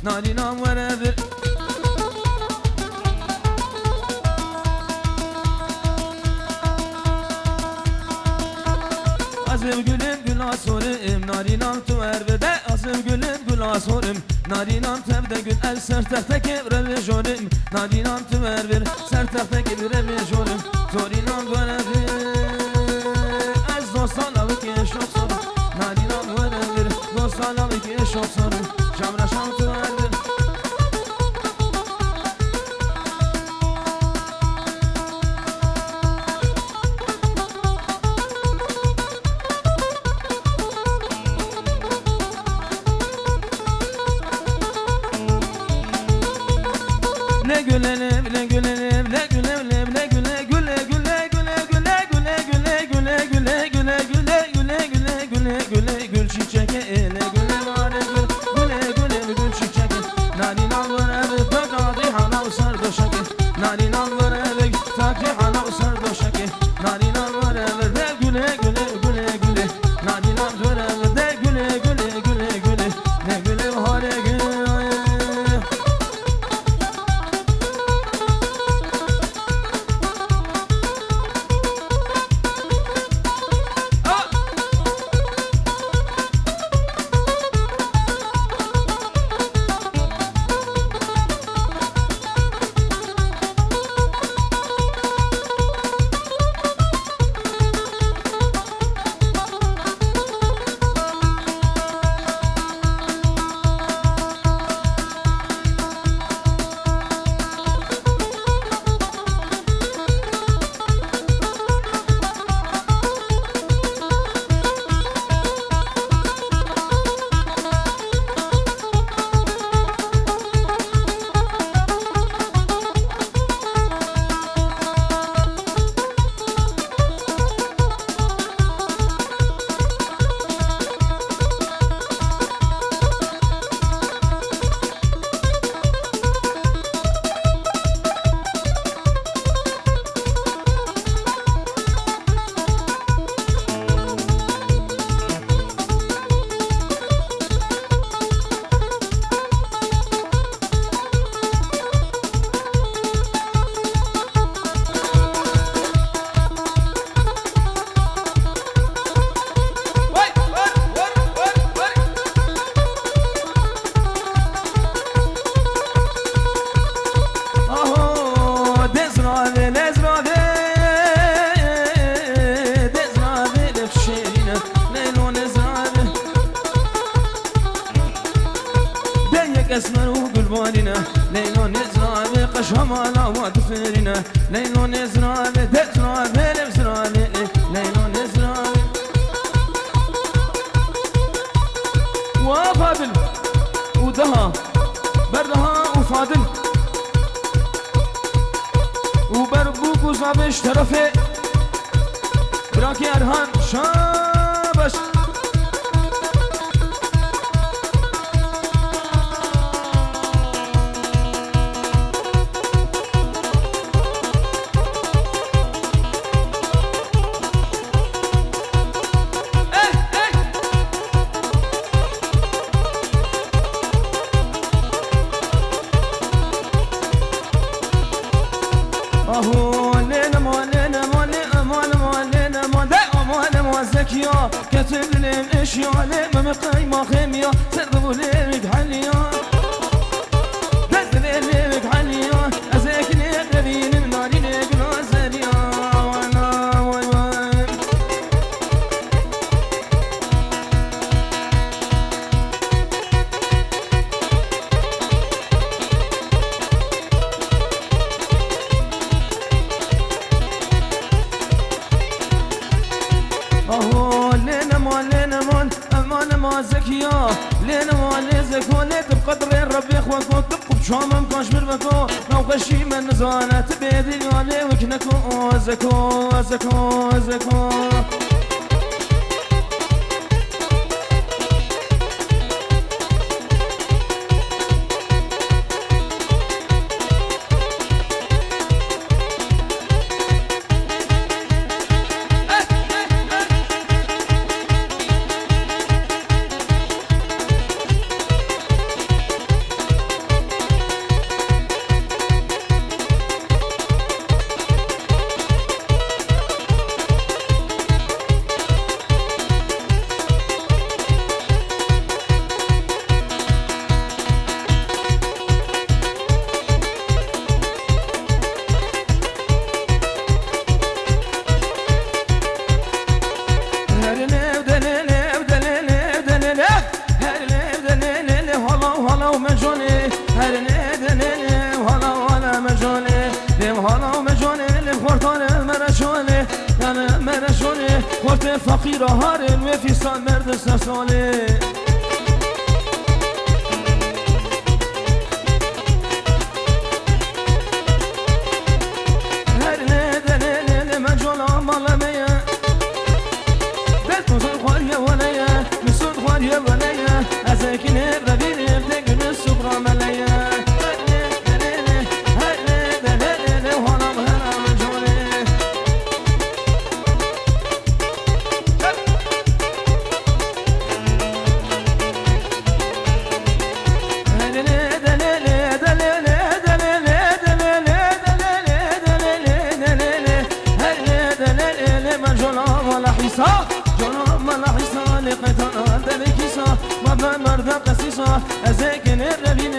نارینام وره بر Azım gülüm gül asırım narinam tu erbede Azım gülüm gül asırım narinam tevde gül el sertepte kebre jorim narinam tu erbir sertepte kebre jorim torinam verebir ez dostana ki şok sorun narinam verebir dostana ki şok sorun şamraşam tu erbir Ne gülelim, ne gülelim, ne gülelim, ne güle güle güle güle güle güle güle güle güle güle güle güle güle güle güle gül çiçeği ne güle var gül güle güle gül çiçeği narin alvara ve takadi hana usar döşeki narin alvara ve takdi hana usar döşeki narin alvara ve de güle güle güle güle narin alvara ve de güle güle güle güle ne güle hare güle اسمر وقل بالنا ليلو نزرع بقشمانا وادفرنا ليلو نزرع بدزرع بلبزرع ليلو نزرع وفاضل ودها بردها وفاضل وبربوك وصابش طرفي براكي ارهان شابش زكيا كتب لي الاشياء لي ما قيمه خيميا سربوا لي بحاليا نزل لي بحاليا ازيك لي غرين الناري لي بنازليا وانا واي واي زكيا لين والي زكوني بقدر ربي اخوك وتبقوا بشامم كاشمر بكو لو غشي من زانه تبيدي يالي وكنكو زكو زكو زكو وفي فقير هارن وفي صال مرد سسالي هر ليلة ليلة مجول عمال ميا بيت مزور خواريا وليا مسود خواريا وليا أزاكين ربيني بلقن السبرا مليا جناب ملا حسا لقيتنا دلكيسا مبلا مرد قسيسا أزاكن الربين